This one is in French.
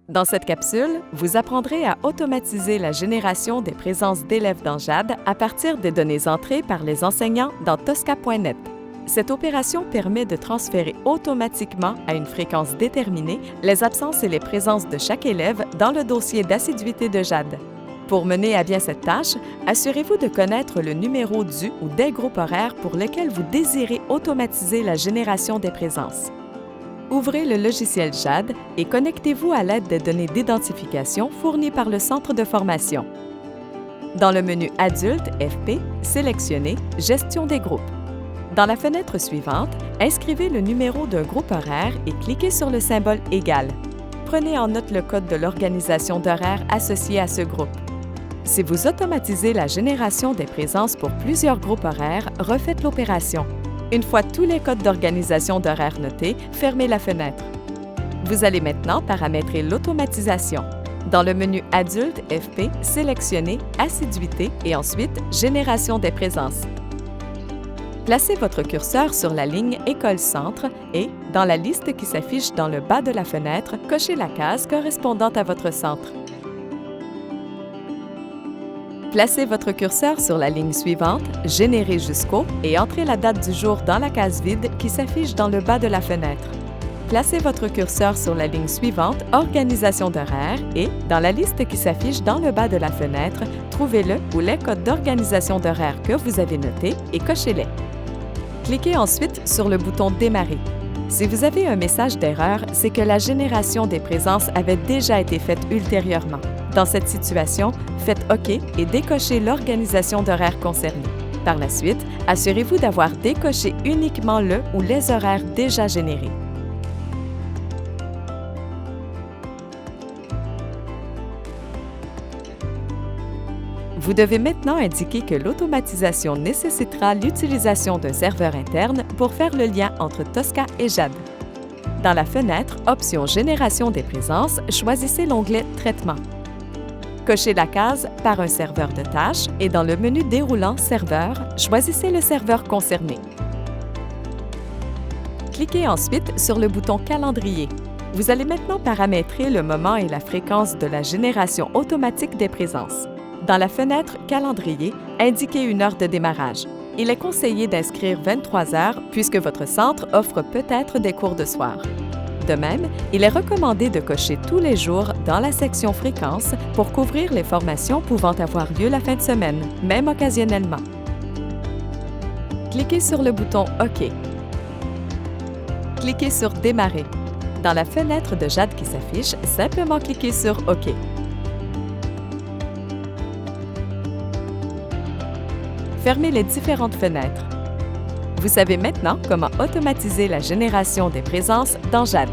Dans cette capsule, vous apprendrez à automatiser la génération des présences d'élèves dans JAD à partir des données entrées par les enseignants dans Tosca.net. Cette opération permet de transférer automatiquement à une fréquence déterminée les absences et les présences de chaque élève dans le dossier d'assiduité de JAD. Pour mener à bien cette tâche, assurez-vous de connaître le numéro du ou des groupes horaires pour lesquels vous désirez automatiser la génération des présences. Ouvrez le logiciel JAD et connectez-vous à l'aide des données d'identification fournies par le centre de formation. Dans le menu Adulte FP, sélectionnez Gestion des groupes. Dans la fenêtre suivante, inscrivez le numéro d'un groupe horaire et cliquez sur le symbole égal. Prenez en note le code de l'organisation d'horaire associé à ce groupe. Si vous automatisez la génération des présences pour plusieurs groupes horaires, refaites l'opération. Une fois tous les codes d'organisation d'horaire notés, fermez la fenêtre. Vous allez maintenant paramétrer l'automatisation. Dans le menu Adulte FP, sélectionnez Assiduité et ensuite Génération des présences. Placez votre curseur sur la ligne École-Centre et, dans la liste qui s'affiche dans le bas de la fenêtre, cochez la case correspondant à votre centre. Placez votre curseur sur la ligne suivante, Générer jusqu'au, et entrez la date du jour dans la case vide qui s'affiche dans le bas de la fenêtre. Placez votre curseur sur la ligne suivante, Organisation d'horaire, et, dans la liste qui s'affiche dans le bas de la fenêtre, trouvez-le ou les codes d'organisation d'horaire que vous avez notés et cochez-les. Cliquez ensuite sur le bouton Démarrer. Si vous avez un message d'erreur, c'est que la génération des présences avait déjà été faite ultérieurement. Dans cette situation, faites OK et décochez l'organisation d'horaire concernée. Par la suite, assurez-vous d'avoir décoché uniquement le ou les horaires déjà générés. Vous devez maintenant indiquer que l'automatisation nécessitera l'utilisation d'un serveur interne pour faire le lien entre Tosca et JAD. Dans la fenêtre Options Génération des présences, choisissez l'onglet Traitement. Cochez la case Par un serveur de tâches et dans le menu déroulant Serveur, choisissez le serveur concerné. Cliquez ensuite sur le bouton Calendrier. Vous allez maintenant paramétrer le moment et la fréquence de la génération automatique des présences. Dans la fenêtre Calendrier, indiquez une heure de démarrage. Il est conseillé d'inscrire 23 heures puisque votre centre offre peut-être des cours de soir. De même, il est recommandé de cocher tous les jours dans la section Fréquences pour couvrir les formations pouvant avoir lieu la fin de semaine, même occasionnellement. Cliquez sur le bouton OK. Cliquez sur Démarrer. Dans la fenêtre de JAD qui s'affiche, simplement cliquez sur OK. Fermez les différentes fenêtres. Vous savez maintenant comment automatiser la génération des présences dans JAD.